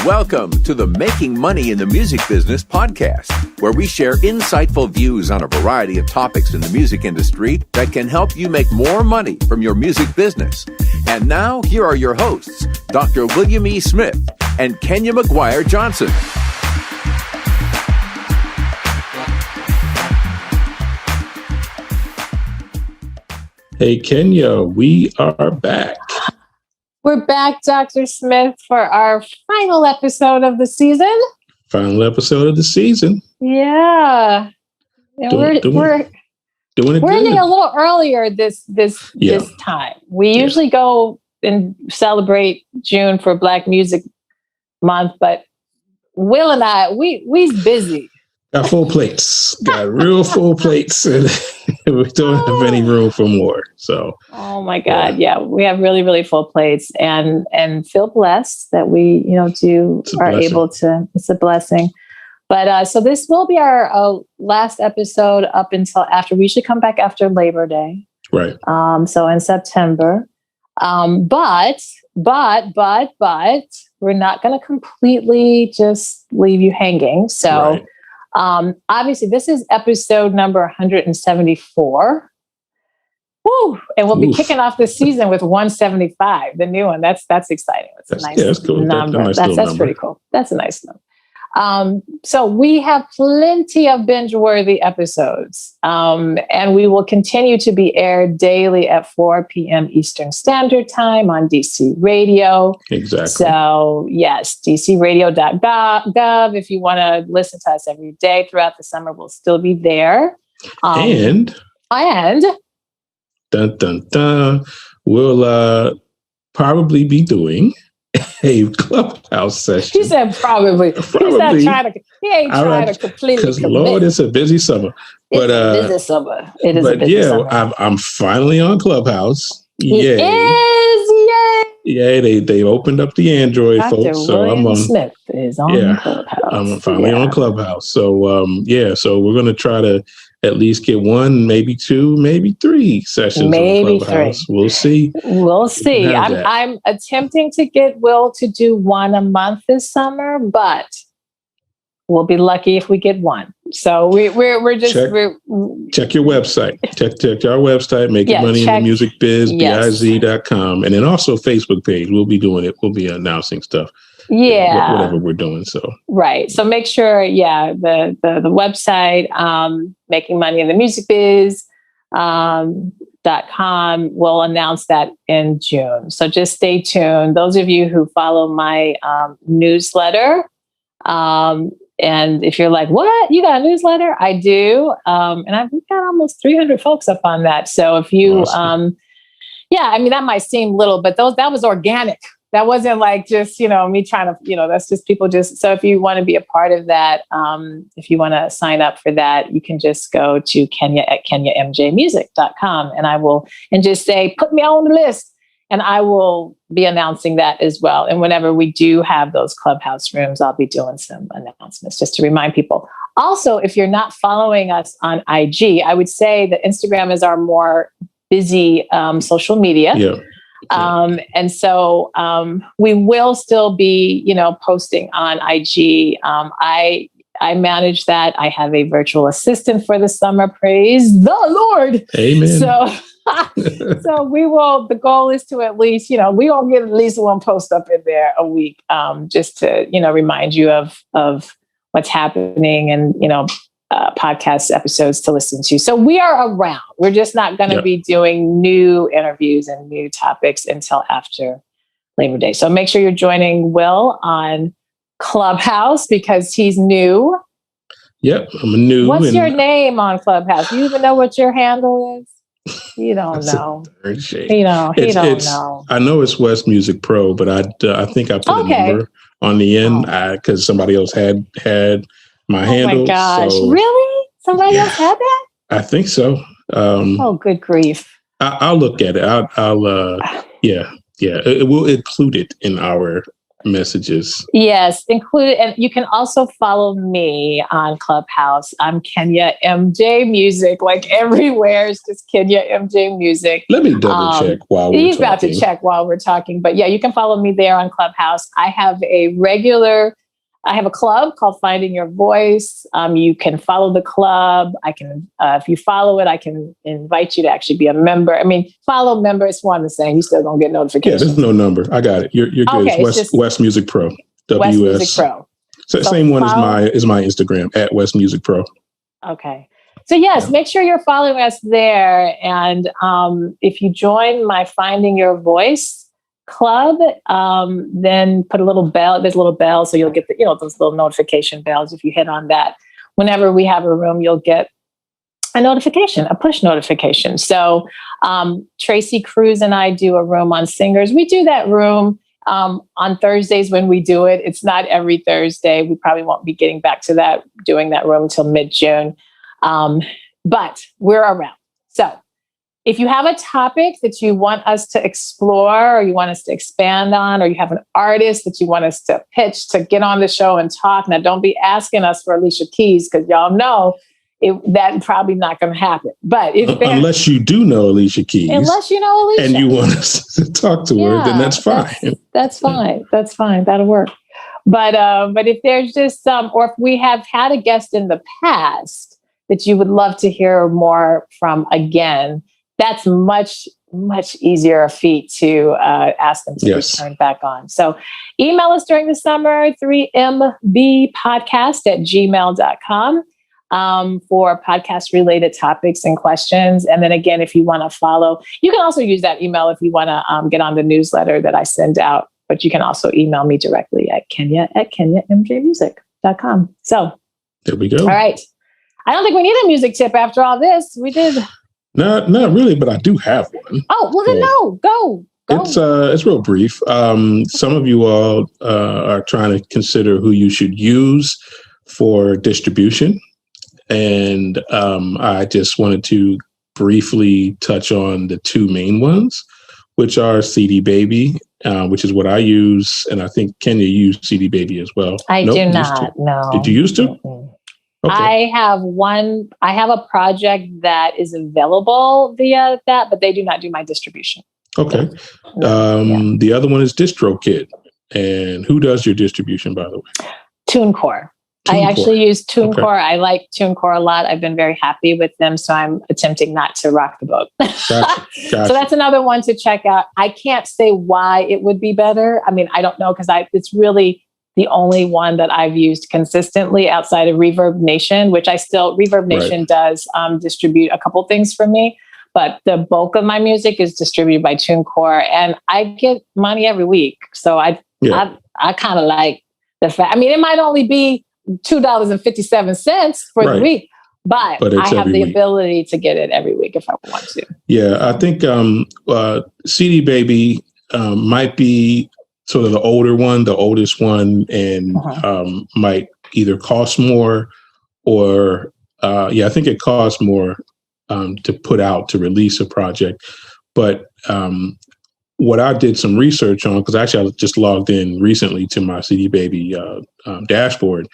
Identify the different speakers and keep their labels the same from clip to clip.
Speaker 1: Welcome to the Making Money in the Music Business podcast, where we share insightful views on a variety of topics in the music industry that can help you make more money from your music business. And now, here are your hosts, Dr. William E. Smith and Kenya McGuire Johnson.
Speaker 2: Hey, Kenya, we are back.
Speaker 3: We're back, Dr. Smith, for our final episode of the season.
Speaker 2: Final episode of the season.
Speaker 3: Yeah. And we're ending a little earlier this time. We usually go and celebrate June for Black Music Month, but Will and I, we's busy.
Speaker 2: Got full plates. Got real full plates. And we don't have any room for more. So.
Speaker 3: Oh my God. Yeah. We have really, really full plates and feel blessed that we, able to, it's a blessing. But so this will be our last episode up until after, we should come back after Labor Day.
Speaker 2: Right.
Speaker 3: So in September. But we're not going to completely just leave you hanging. So. Right. Obviously, this is episode number 174. Woo! And we'll be kicking off the season with 175, the new one. That's exciting. That's a nice
Speaker 2: cool.
Speaker 3: number. That's pretty cool. That's a nice number. So we have plenty of binge-worthy episodes, and we will continue to be aired daily at 4 p.m. Eastern Standard Time on DC Radio.
Speaker 2: Exactly.
Speaker 3: So yes, dcradio.gov. If you want to listen to us every day throughout the summer, we'll still be there.
Speaker 2: And dun dun dun, we'll probably be doing a Clubhouse session.
Speaker 3: He said probably. He's not trying to. He ain't trying to completely.
Speaker 2: Because Lord, it's a busy summer.
Speaker 3: It's a busy summer. It is a busy summer.
Speaker 2: I'm finally on Clubhouse.
Speaker 3: Yay!
Speaker 2: Yay! They opened up the Android,
Speaker 3: Dr.
Speaker 2: folks. So
Speaker 3: William
Speaker 2: I'm on.
Speaker 3: Smith is on Clubhouse.
Speaker 2: I'm finally on Clubhouse. So so we're gonna try to at least get one, maybe two, maybe three sessions.
Speaker 3: Maybe
Speaker 2: on Clubhouse.
Speaker 3: three.
Speaker 2: We'll see.
Speaker 3: We'll see. I'm attempting to get Will to do one a month this summer, but we'll be lucky if we get one. So we're just
Speaker 2: check your website. check our website. Making Money in the Music Biz, biz.com, and then also Facebook page. We'll be doing it. We'll be announcing stuff.
Speaker 3: Yeah,
Speaker 2: whatever we're doing. So
Speaker 3: right. So make sure, the website, Making Money in the Music Biz, .com. We'll announce that in June. So just stay tuned. Those of you who follow my newsletter, and if you're like, what? You got a newsletter? I do. And we've got almost 300 folks up on that. So if you,
Speaker 2: awesome.
Speaker 3: That might seem little, but that was organic. That wasn't like just, me trying to, that's just people just. So if you want to be a part of that, if you want to sign up for that, you can just go to Kenya at kenyamjmusic.com and just say, put me on the list. And I will be announcing that as well. And whenever we do have those Clubhouse rooms, I'll be doing some announcements just to remind people. Also, if you're not following us on IG, I would say that Instagram is our more busy social media.
Speaker 2: Yeah.
Speaker 3: And so we will still be, posting on IG. I manage that. I have a virtual assistant for the summer. Praise the Lord.
Speaker 2: Amen.
Speaker 3: So we will, the goal is to at least, we all get at least one post up in there a week, just to, remind you of what's happening and, podcast episodes to listen to. So we are around. We're just not going to be doing new interviews and new topics until after Labor Day. So make sure you're joining Will on Clubhouse because he's new.
Speaker 2: Yep, I'm a new.
Speaker 3: What's your name on Clubhouse? Do you even know what your handle is? You don't know. He don't know.
Speaker 2: I know it's West Music Pro, but I think I put a number on the end because somebody else had my handle. Oh my
Speaker 3: gosh! Really? Somebody else had that?
Speaker 2: I think so.
Speaker 3: Good grief!
Speaker 2: I'll look at it. We'll include it in our messages.
Speaker 3: Yes, and you can also follow me on Clubhouse. I'm Kenya MJ Music, like everywhere. It's just Kenya MJ Music.
Speaker 2: Let me double check while we're talking.
Speaker 3: He's about to check while we're talking, but yeah, you can follow me there on Clubhouse. I have a club called Finding Your Voice. You can follow the club. I can, if you follow it, I can invite you to actually be a member. I mean, follow member, it's one the same. You still gonna get notifications.
Speaker 2: Yeah, there's no number. I got it. You're good.
Speaker 3: Okay,
Speaker 2: it's West Music Pro.
Speaker 3: West Music Pro.
Speaker 2: So same one as my Instagram at West Music Pro.
Speaker 3: Okay. So yes, make sure you're following us there. And if you join my Finding Your Voice club, then put a little bell. There's a little bell, so you'll get those little notification bells. If you hit on that, whenever we have a room, you'll get a notification, a push notification. So Tracy Cruz and I do a room on singers. We do that room on Thursdays when we do it. It's not every Thursday. We probably won't be getting back to doing that room until mid-June, but we're around. So if you have a topic that you want us to explore or you want us to expand on, or you have an artist that you want us to pitch to get on the show and talk, now don't be asking us for Alicia Keys, because y'all know that's probably not going to happen. But
Speaker 2: unless you do know Alicia Keys, and you want us to talk to her, then that's fine.
Speaker 3: That's fine. That's fine. That'll work. But if there's just or if we have had a guest in the past that you would love to hear more from again, that's much, much easier a feat to ask them to be turned back on. So email us during the summer, 3mbpodcast@gmail.com for podcast-related topics and questions. And then again, if you want to follow, you can also use that email if you want to get on the newsletter that I send out. But you can also email me directly at kenya@kenyamjmusic.com. So
Speaker 2: there we go. All
Speaker 3: right. I don't think we need a music tip after all this. We did...
Speaker 2: Not really, but I do have one.
Speaker 3: Oh, well, then go.
Speaker 2: It's real brief. Some of you all are trying to consider who you should use for distribution. And I just wanted to briefly touch on the two main ones, which are CD Baby, which is what I use. And I think Kenya used CD Baby as well.
Speaker 3: I do not, no.
Speaker 2: Did you used to?
Speaker 3: Mm-hmm. Okay. I have a project that is available via that, but they do not do my distribution.
Speaker 2: Okay. The other one is DistroKid. And who does your distribution, by the way? TuneCore.
Speaker 3: I actually use TuneCore. Okay. I like TuneCore a lot. I've been very happy with them, so I'm attempting not to rock the boat. Gotcha. So that's another one to check out. I can't say why it would be better. I mean, I don't know, because it's really the only one that I've used consistently outside of Reverb Nation, which Reverb Nation does distribute a couple things for me, but the bulk of my music is distributed by TuneCore, and I get money every week. So I kind of like the fact. I mean, it might only be $2.57 for the week, but I have the ability to get it every week if I want to.
Speaker 2: Yeah, I think CD Baby might be sort of the oldest one, and might either cost more or, I think it costs more to put out, to release a project. But what I did some research on, because actually I just logged in recently to my CD Baby dashboard,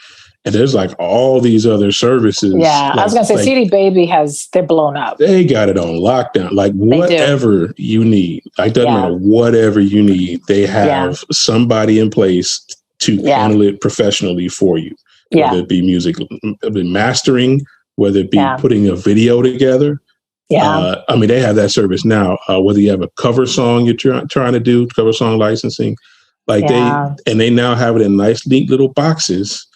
Speaker 2: and there's like all these other services.
Speaker 3: Yeah, I was going to say CD Baby they're blown up.
Speaker 2: They got it on lockdown. Like whatever you need, like doesn't matter whatever you need, they have somebody in place to handle it professionally for you. Whether it be music, mastering, whether it be putting a video together. Yeah, I mean, they have that service now. Whether you have a cover song you're trying to do, cover song licensing, like they now have it in nice, neat little boxes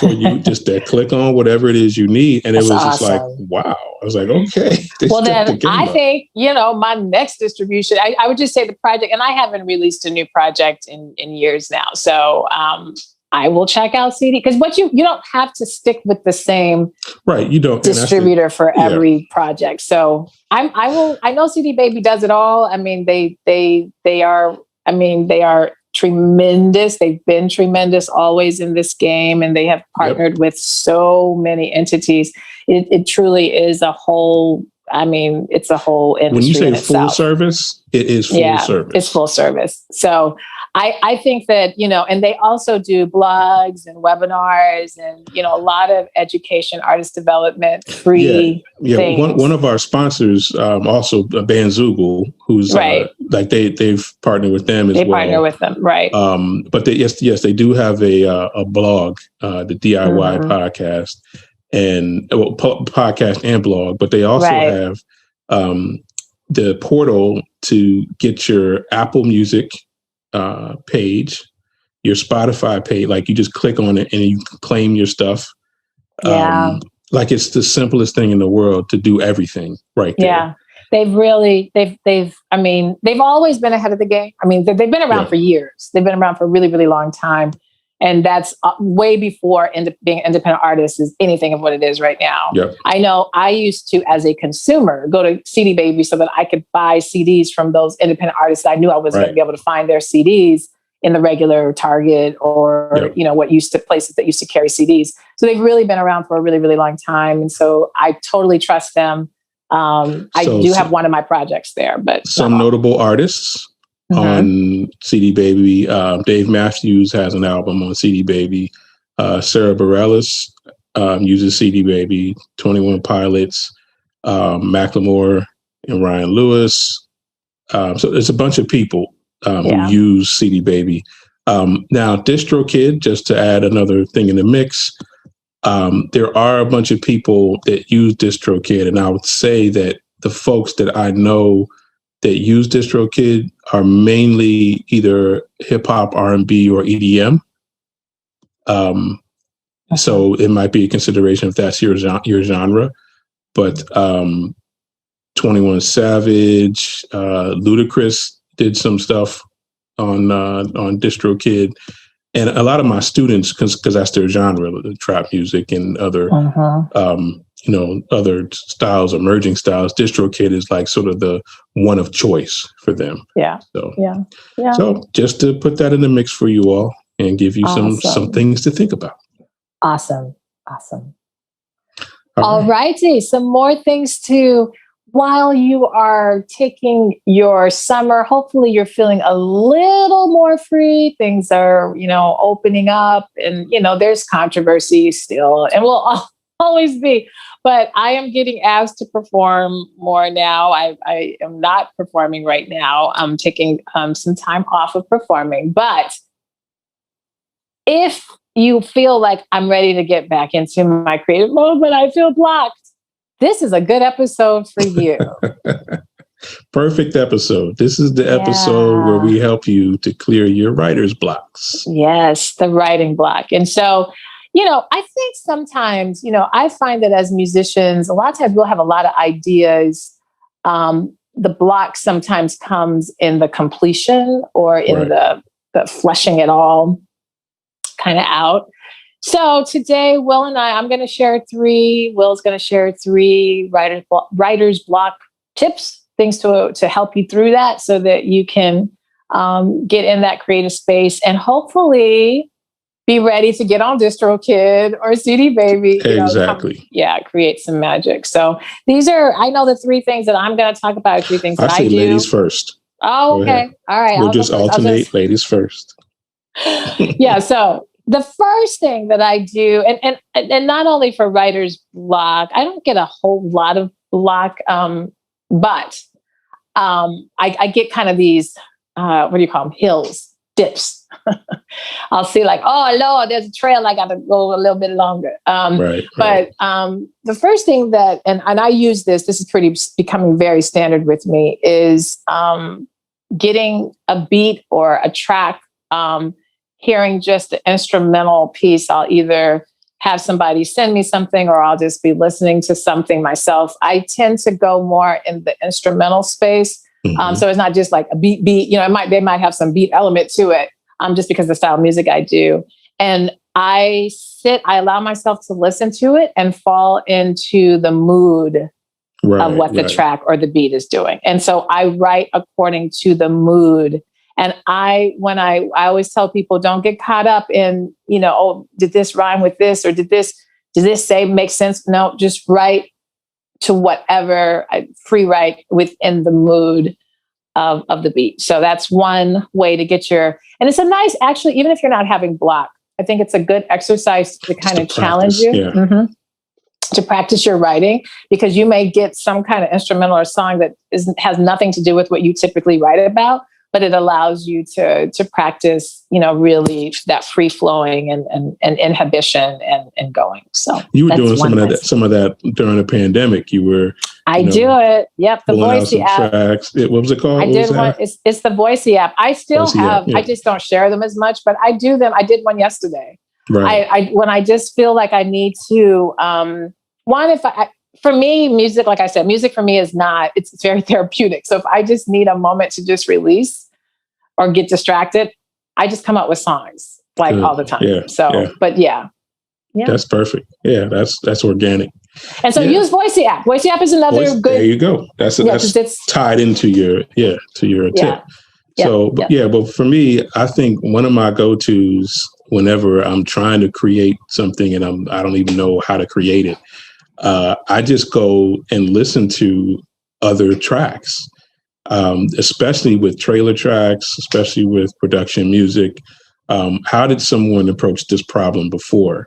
Speaker 2: for you just to click on whatever it is you need. And it was just like, wow. I was like, okay.
Speaker 3: Well, then I think, my next distribution, I would just say the project, and I haven't released a new project in years now. So I will check out CD, because you don't have to stick with the same distributor for every project. So I know CD Baby does it all. I mean, they are tremendous. They've been tremendous always in this game, and they have partnered with so many entities. It truly is a whole, it's a whole industry.
Speaker 2: When you say full service, it is full service.
Speaker 3: It's full service. So I think that, and they also do blogs and webinars and, a lot of education, artist development, free things.
Speaker 2: One of our sponsors, also a band Zugul, who's
Speaker 3: right.
Speaker 2: They've partnered with them as well.
Speaker 3: They partner with them, right?
Speaker 2: But they do have a blog, the DIY podcast, and podcast and blog. But they also have the portal to get your Apple Music page, your Spotify page. Like you just click on it and you can claim your stuff. Like it's the simplest thing in the world to do everything right there.
Speaker 3: Yeah. They've always been ahead of the game. I mean, they've been around for years. They've been around for a really, really long time. And that's way before being independent artists is anything of what it is right now.
Speaker 2: Yep.
Speaker 3: I know I used to, as a consumer, go to CD Baby so that I could buy CDs from those independent artists. I knew I was going to be able to find their CDs in the regular Target or, places that used to carry CDs. So they've really been around for a really, really long time. And so I totally trust them. I do have one of my projects there, but
Speaker 2: some notable artists on CD Baby. Dave Matthews has an album on CD Baby. Sarah Bareilles uses CD Baby. 21 Pilots, Macklemore and Ryan Lewis. So there's a bunch of people who use CD Baby. Now, DistroKid, just to add another thing in the mix, there are a bunch of people that use DistroKid, and I would say that the folks that I know that use DistroKid are mainly either hip hop, R&B, or EDM. So it might be a consideration if that's your genre. But 21 Savage, Ludacris did some stuff on DistroKid. And a lot of my students, because that's their genre, the trap music and other, other styles, emerging styles, DistroKid is like sort of the one of choice for them.
Speaker 3: Yeah.
Speaker 2: So just to put that in the mix for you all and give you some things to think about.
Speaker 3: Awesome. All righty. Some more things while you are taking your summer, hopefully you're feeling a little more free. Things are, opening up and, there's controversy still and will always be. But I am getting asked to perform more now. I am not performing right now. I'm taking some time off of performing. But if you feel like I'm ready to get back into my creative mode, but I feel blocked, this is a good episode for you.
Speaker 2: Perfect episode. This is the episode where we help you to clear your writer's blocks.
Speaker 3: Yes, the writing block. And so, I think sometimes, I find that as musicians, a lot of times we'll have a lot of ideas. The block sometimes comes in the completion or in the fleshing it all kind of out. So today, Will and I'm going to share Will's going to share three writer's block tips, things to help you through that so that you can get in that creative space and hopefully be ready to get on DistroKid or CD Baby.
Speaker 2: Exactly.
Speaker 3: Create some magic. So I know the three things that I'm going to talk about, three things that I do.
Speaker 2: Ladies first.
Speaker 3: Oh, okay. All right.
Speaker 2: We'll just alternate ladies first.
Speaker 3: So the first thing that I do, and not only for writer's block, I don't get a whole lot of block, but I get kind of these, what do you call them? Hills, dips. I'll see like, oh, Lord, there's a trail. I got to go a little bit longer. But the first thing that, and I use this is becoming very standard with me, is getting a beat or a track, hearing just the instrumental piece. I'll either have somebody send me something or I'll just be listening to something myself. I tend to go more in the instrumental space. So it's not just like a beat, they might have some beat element to it, just because of the style of music I do. And I allow myself to listen to it and fall into the mood of what the track or the beat is doing. And so I write according to the mood. And I always tell people, don't get caught up in, did this rhyme with this? Or did this say make sense? No, just write to whatever, free write within the mood. of the beat. So that's one way to get and it's a nice, actually, even if you're not having block, I think it's a good exercise to kind of challenge you.
Speaker 2: Yeah.
Speaker 3: Mm-hmm. To practice your writing, because you may get some kind of instrumental or song that has nothing to do with what you typically write about, but it allows you to practice, really that free flowing and inhibition and going. So
Speaker 2: you were doing some of that during the pandemic. You were.
Speaker 3: I do it. Yep. The Voicey app.
Speaker 2: Tracks. What was it called?
Speaker 3: I did one. It's the Voicey app. I still have. I just don't share them as much, but I do them. I did one yesterday.
Speaker 2: Right.
Speaker 3: I when I just feel like I need to. For me, music, like I said, music for me is not. It's very therapeutic. So if I just need a moment to just release or get distracted, I just come up with songs all the time.
Speaker 2: Yeah.
Speaker 3: So, but yeah.
Speaker 2: That's perfect. Yeah, that's organic.
Speaker 3: And so use Voicey app. Voicey app is another good.
Speaker 2: There you go. That's tied into your tip. So, but for me, I think one of my go-tos whenever I'm trying to create something and I don't even know how to create it, I just go and listen to other tracks, especially with trailer tracks, especially with production music. How did someone approach this problem before?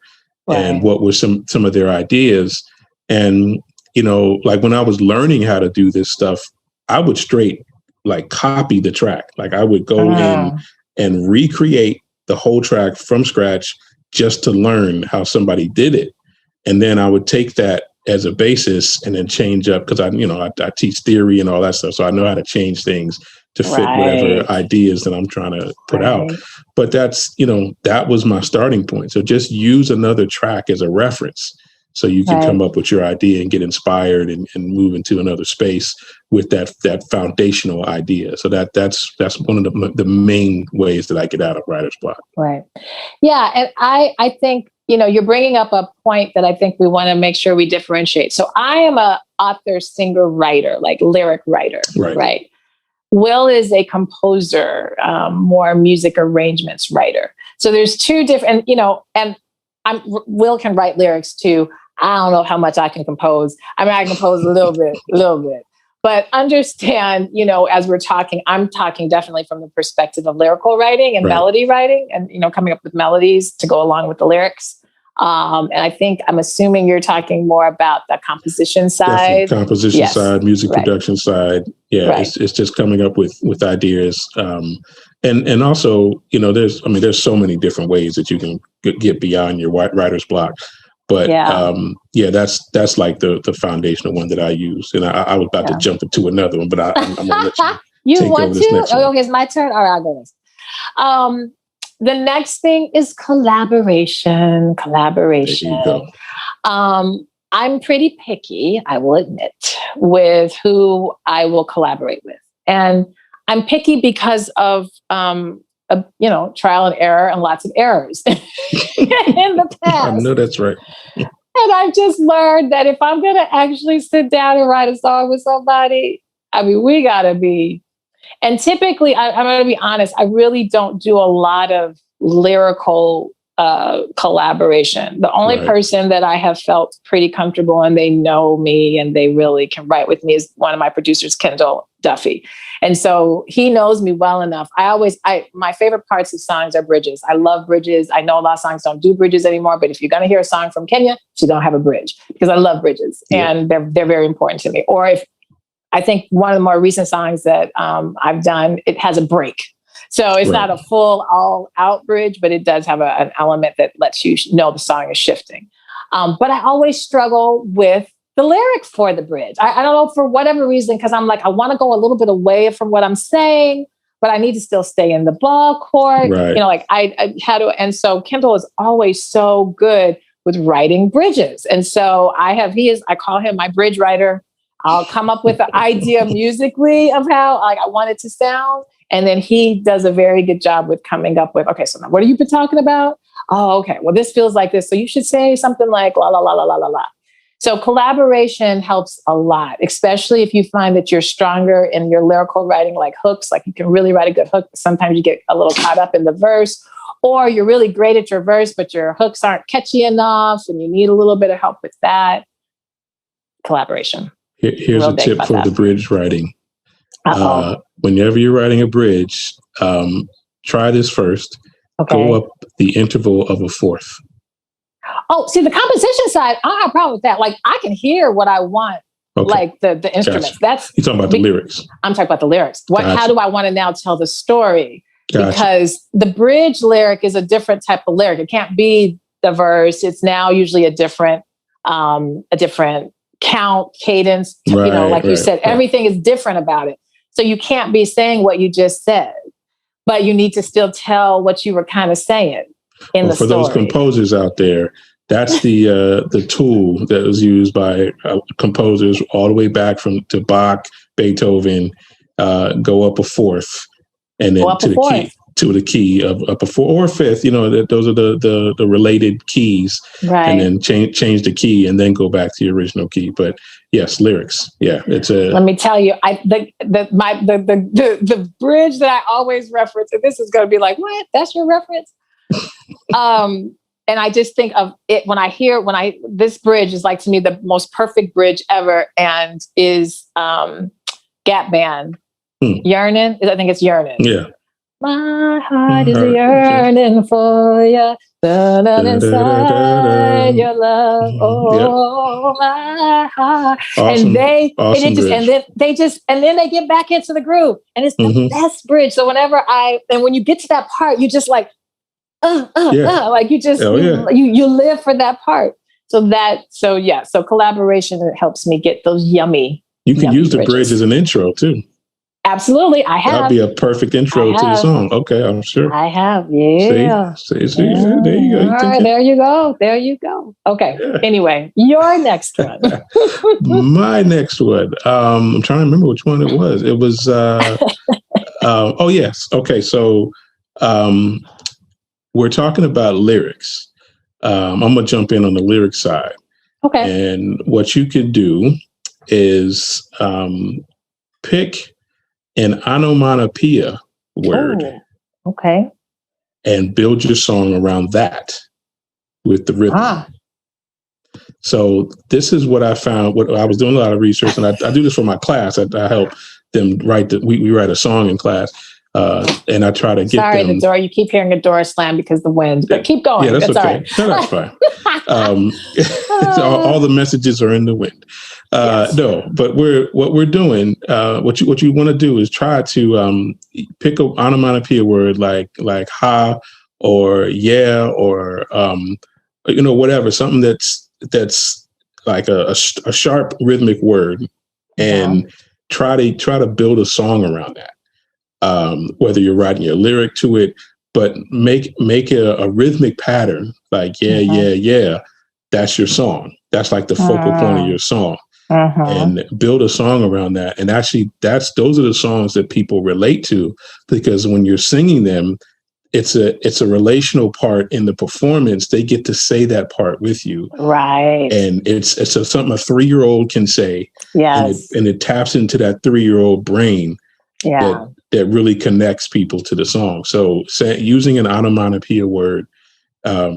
Speaker 2: Right. And what were some of their ideas? And, like when I was learning how to do this stuff, I would straight copy the track. I would go in and recreate the whole track from scratch just to learn how somebody did it. And then I would take that as a basis and then change up, because I teach theory and all that stuff. So I know how to change things to fit whatever ideas that I'm trying to put out. But that's, that was my starting point. So just use another track as a reference so you can come up with your idea and get inspired and move into another space with that foundational idea. So that's one of the main ways that I get out of writer's block.
Speaker 3: Right. Yeah. And I think, you're bringing up a point that I think we want to make sure we differentiate. So I am a author, singer, writer, lyric writer, right? Will is a composer, more music arrangements writer. So there's two different, and Will can write lyrics too. I don't know how much I can compose. I mean, I can compose a little bit, but understand, as we're talking, I'm talking definitely from the perspective of lyrical writing and melody writing and, coming up with melodies to go along with the lyrics. And I think I'm assuming you're talking more about the composition side.
Speaker 2: Composition side, music production side. Yeah, it's just coming up with ideas. And also, there's so many different ways that you can get beyond your writer's block. But that's like the foundational one that I use. And I was about to jump into another one, but I'm going to let you take over this next one.
Speaker 3: Oh, it's my turn? All right, I'll go next. The next thing is collaboration.
Speaker 2: There you go.
Speaker 3: I'm pretty picky, I will admit, with who I will collaborate with. And I'm picky because of trial and error and lots of errors in the past.
Speaker 2: I know that's right.
Speaker 3: And I've just learned that if I'm going to actually sit down and write a song with somebody, we got to be. And typically, I'm going to be honest, I really don't do a lot of lyrical collaboration. The only person that I have felt pretty comfortable and they know me and they really can write with me is one of my producers, Kendall Duffy. And so he knows me well enough. My favorite parts of songs are bridges. I love bridges. I know a lot of songs don't do bridges anymore, but if you're going to hear a song from Kenya, she's going to have a bridge because I love bridges and they're very important to me. Or if I think one of the more recent songs that I've done, it has a break. So it's not a full all out bridge, but it does have an element that lets you know the song is shifting. But I always struggle with the lyric for the bridge. I don't know, for whatever reason, because I'm I want to go a little bit away from what I'm saying, but I need to still stay in the ball court. I had to. And so Kendall is always so good with writing bridges. And so I call him my bridge writer. I'll come up with the idea musically of how I want it to sound. And then he does a very good job with coming up with, okay, so now what have you been talking about? Oh, okay. Well, this feels like this. So you should say something like la, la, la, la, la, la, la. So collaboration helps a lot, especially if you find that you're stronger in your lyrical writing, like hooks, like you can really write a good hook. Sometimes you get a little caught up in the verse, or you're really great at your verse, but your hooks aren't catchy enough and you need a little bit of help with that. Collaboration.
Speaker 2: Here's a tip for the bridge writing. Whenever you're writing a bridge, try this first. Okay. Go up the interval of a fourth.
Speaker 3: Oh, see, the composition side, I don't have a problem with that. Like, I can hear what I want, like the instruments.
Speaker 2: Gotcha.
Speaker 3: That's
Speaker 2: you're talking about the lyrics.
Speaker 3: I'm talking about the lyrics. How do I want to now tell the story?
Speaker 2: Gotcha.
Speaker 3: Because the bridge lyric is a different type of lyric. It can't be the verse. It's now usually a different count, cadence. Right, you said, everything is different about it. So you can't be saying what you just said, but you need to still tell what you were kind of saying in the story. For those
Speaker 2: composers out there, that's the tool that was used by composers all the way back to Bach, Beethoven. Go up a fourth, and then to the key of up a fourth or a fifth. Those are the related keys,
Speaker 3: right?
Speaker 2: And then change the key, and then go back to the original key. But yes, lyrics. Yeah, it's a.
Speaker 3: Let me tell you, the bridge that I always reference, and this is going to be like, what? That's your reference? And I just think of it this bridge is like, to me, the most perfect bridge ever, and is Gap Band. Yearning. I think it's Yearning.
Speaker 2: Yeah.
Speaker 3: My heart is yearning for you. Inside your love. Oh, my heart.
Speaker 2: Awesome,
Speaker 3: and then they get back into the groove, and it's the best bridge. So when you get to that part, you just like, like you just you live for that part. So collaboration, it helps me get those yummy.
Speaker 2: You can use the bridge as an intro too.
Speaker 3: Absolutely, I have.
Speaker 2: That'd be a perfect intro to the song. Okay, I'm sure.
Speaker 3: I have, yeah.
Speaker 2: See, there you go.
Speaker 3: All right, there you go. Okay. Yeah. Anyway, your next one.
Speaker 2: My next one. I'm trying to remember which one it was. It was. Oh yes. Okay, so we're talking about lyrics. I'm gonna jump in on the lyric side.
Speaker 3: Okay.
Speaker 2: And what you could do is pick an onomatopoeia word.
Speaker 3: Oh, okay.
Speaker 2: And build your song around that with the rhythm. So this is what I found. What I was doing a lot of research, and I do this for my class. I help them write. We write a song in class, and I try to get.
Speaker 3: Sorry, the door. You keep hearing a door slam because the wind. But keep going.
Speaker 2: Yeah, that's okay.
Speaker 3: All right.
Speaker 2: No, that's fine. All the messages are in the wind.
Speaker 3: Yes.
Speaker 2: No, but what we're doing, what you want to do is try to pick an onomatopoeia word like ha or yeah or whatever, something that's like a sharp rhythmic word, and try to build a song around that. Whether you're writing your lyric to it, but make a rhythmic pattern like yeah. That's your song. That's like the focal point of your song. And build a song around that. And actually, those are the songs that people relate to, because when you're singing them, it's a relational part in the performance. They get to say that part with you,
Speaker 3: right?
Speaker 2: And it's something a 3-year-old can say,
Speaker 3: yes,
Speaker 2: and it taps into that 3-year-old brain,
Speaker 3: that
Speaker 2: really connects people to the song. So using an onomatopoeia word,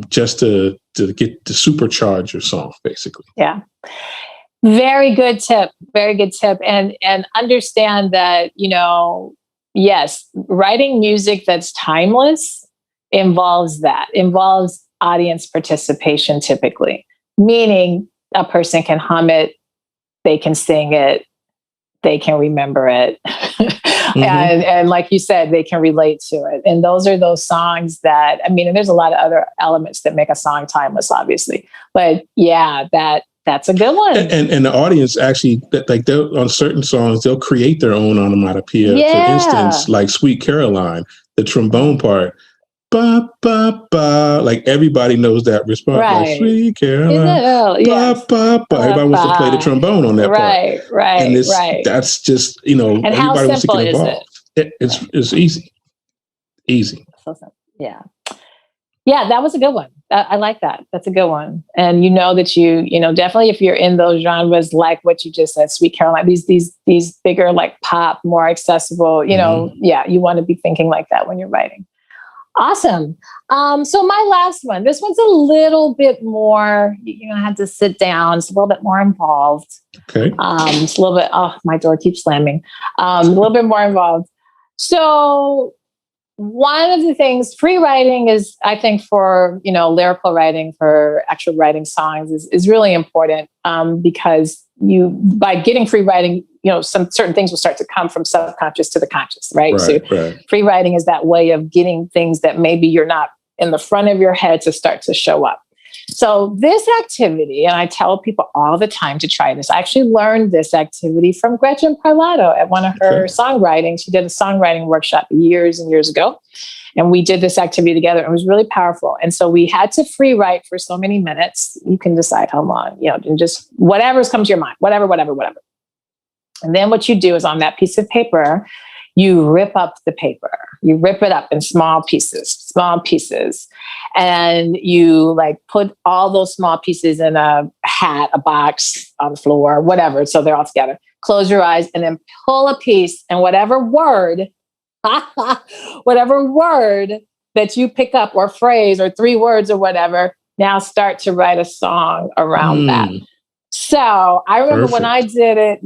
Speaker 2: just to get to supercharge your song, basically.
Speaker 3: Yeah. Very good tip. And understand that, yes, writing music that's timeless involves audience participation typically, meaning a person can hum it, they can sing it, they can remember it. And like you said, they can relate to it. And those are those songs that, and there's a lot of other elements that make a song timeless, obviously. But yeah, that's a good one.
Speaker 2: And the audience actually, like on certain songs, they'll create their own onomatopoeia.
Speaker 3: Yeah.
Speaker 2: For instance, like Sweet Caroline, the trombone part, ba, ba, ba, like everybody knows that response.
Speaker 3: Right.
Speaker 2: Like, Sweet Caroline, ba, ba, ba. Everybody wants to play the trombone on that part.
Speaker 3: Right.
Speaker 2: And that's just,
Speaker 3: and
Speaker 2: everybody wants to get involved. It's easy.
Speaker 3: So simple. Yeah. Yeah, that was a good one. I like that. That's a good one. And that you definitely, if you're in those genres, like what you just said, Sweet Caroline, these bigger, like pop, more accessible, you want to be thinking like that when you're writing. Awesome. So my last one, this one's a little bit more, you're going to have to sit down. It's a little bit more involved.
Speaker 2: Okay.
Speaker 3: It's a little bit, my door keeps slamming. A little bit more involved. So one of the things, free writing is, I think for, lyrical writing, for actual writing songs is really important because by getting free writing, some certain things will start to come from subconscious to the conscious, right? So free writing is that way of getting things that maybe you're not in the front of your head to start to show up. So this activity, and I tell people all the time to try this. I actually learned this activity from Gretchen Parlato at one of her songwriting. She did a songwriting workshop years and years ago. And we did this activity together. It was really powerful. And so we had to free write for so many minutes. You can decide how long, and just whatever's come to your mind, whatever. And then what you do is on that piece of paper, you rip up the paper. You rip it up in small pieces. And you put all those small pieces in a hat, a box, on the floor, whatever. So they're all together. Close your eyes and then pull a piece, and whatever word that you pick up, or phrase, or 3 words or whatever, now start to write a song around that. So I remember when I did it,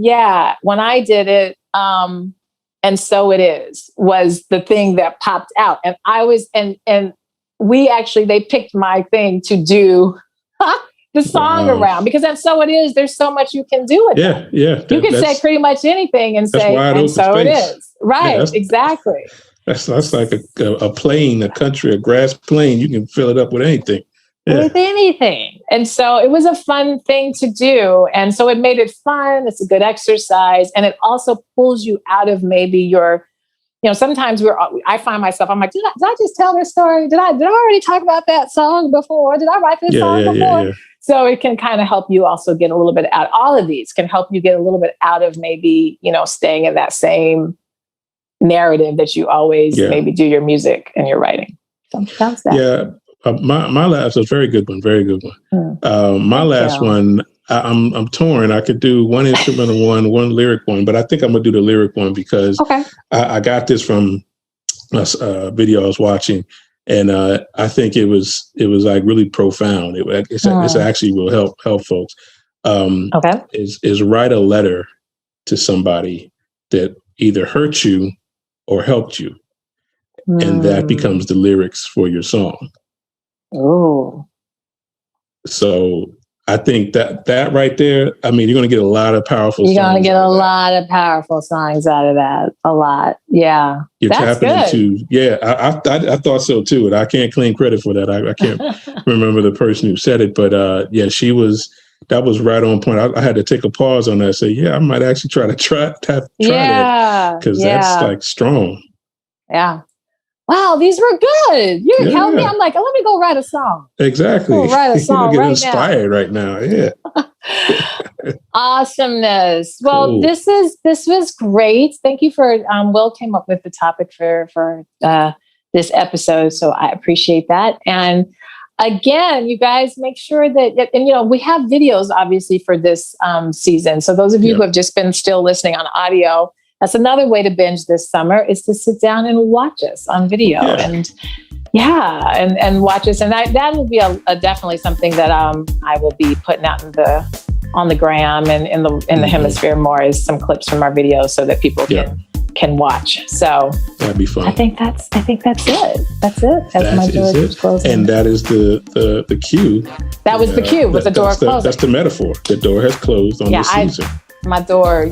Speaker 3: and so it is, was the thing that popped out. And I was, and they picked my thing to do the song around, because that's so it is. There's so much you can do with it. Yeah. You can say pretty much anything and say, and so it is. Right, exactly.
Speaker 2: That's like a plain, a country, a grass plain. You can fill it up with anything.
Speaker 3: With anything. And so it was a fun thing to do. And so it made it fun. It's a good exercise. And it also pulls you out of maybe your, sometimes I find myself, I'm like, did I just tell this story? Did I already talk about that song before? Did I write this song before? Yeah. So it can kind of help you also get a little bit out. All of these can help you get a little bit out of maybe, staying in that same narrative that you always maybe do your music and your writing. So that's that.
Speaker 2: Yeah. My last was very good one. Very good one. My last one, I'm torn. I could do one instrumental one lyric one, but I think I'm gonna do the lyric one because I got this from a video I was watching, and I think it was like really profound. It actually will help folks. Is write a letter to somebody that either hurt you or helped you, and that becomes the lyrics for your song.
Speaker 3: Oh,
Speaker 2: so I think that right there, I mean, you're going to get a lot of powerful songs. You're going to get
Speaker 3: a lot of powerful songs out of that. A lot. Yeah.
Speaker 2: You're tapping into, I thought so too. And I can't claim credit for that. I can't remember the person who said it, but that was right on point. I had to take a pause on that and say, I might actually try that. Because that's like strong.
Speaker 3: Yeah. Wow, these were good. You helped me. I'm like, let me go write a song.
Speaker 2: Exactly.
Speaker 3: Write a song
Speaker 2: get inspired right now. Yeah.
Speaker 3: Awesomeness. Well, cool. This was great. Thank you for Will came up with the topic for this episode, so I appreciate that. And again, you guys make sure that, and we have videos obviously for this season. So those of you who have just been still listening on audio, that's another way to binge this summer, is to sit down and watch us on video and watch us. And that will be definitely something that I will be putting out on the gram and in the hemisphere more, is some clips from our videos so that people can watch. So
Speaker 2: that'd be fun.
Speaker 3: I think that's it. That's it. As my door is closing.
Speaker 2: And that is the cue.
Speaker 3: That was the cue with the door closing.
Speaker 2: That's the metaphor. The door has closed on this season.
Speaker 3: My door,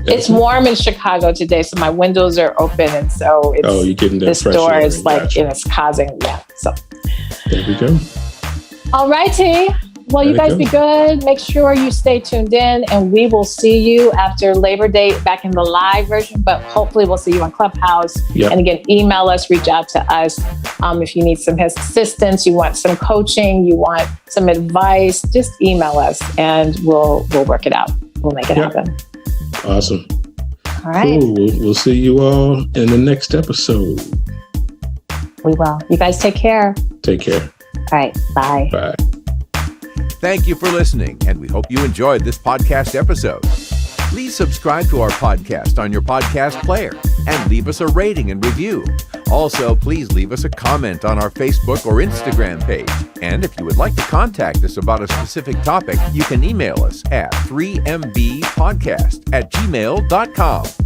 Speaker 3: it's warm in Chicago today, so my windows are open, and so
Speaker 2: you're getting that
Speaker 3: this door is and it's causing so.
Speaker 2: There we go.
Speaker 3: All righty. Well, you guys be good. Make sure you stay tuned in, and we will see you after Labor Day back in the live version, but hopefully we'll see you on Clubhouse. Yep. And again, email us, reach out to us. If you need some assistance, you want some coaching, you want some advice, just email us and we'll work it out. We'll make it happen.
Speaker 2: Awesome.
Speaker 3: All right.
Speaker 2: Cool. We'll see you all in the next episode.
Speaker 3: We will. You guys take care.
Speaker 2: Take care.
Speaker 3: All right. Bye.
Speaker 2: Bye.
Speaker 1: Thank you for listening, and we hope you enjoyed this podcast episode. Please subscribe to our podcast on your podcast player and leave us a rating and review. Also, please leave us a comment on our Facebook or Instagram page. And if you would like to contact us about a specific topic, you can email us at 3mbpodcast@gmail.com.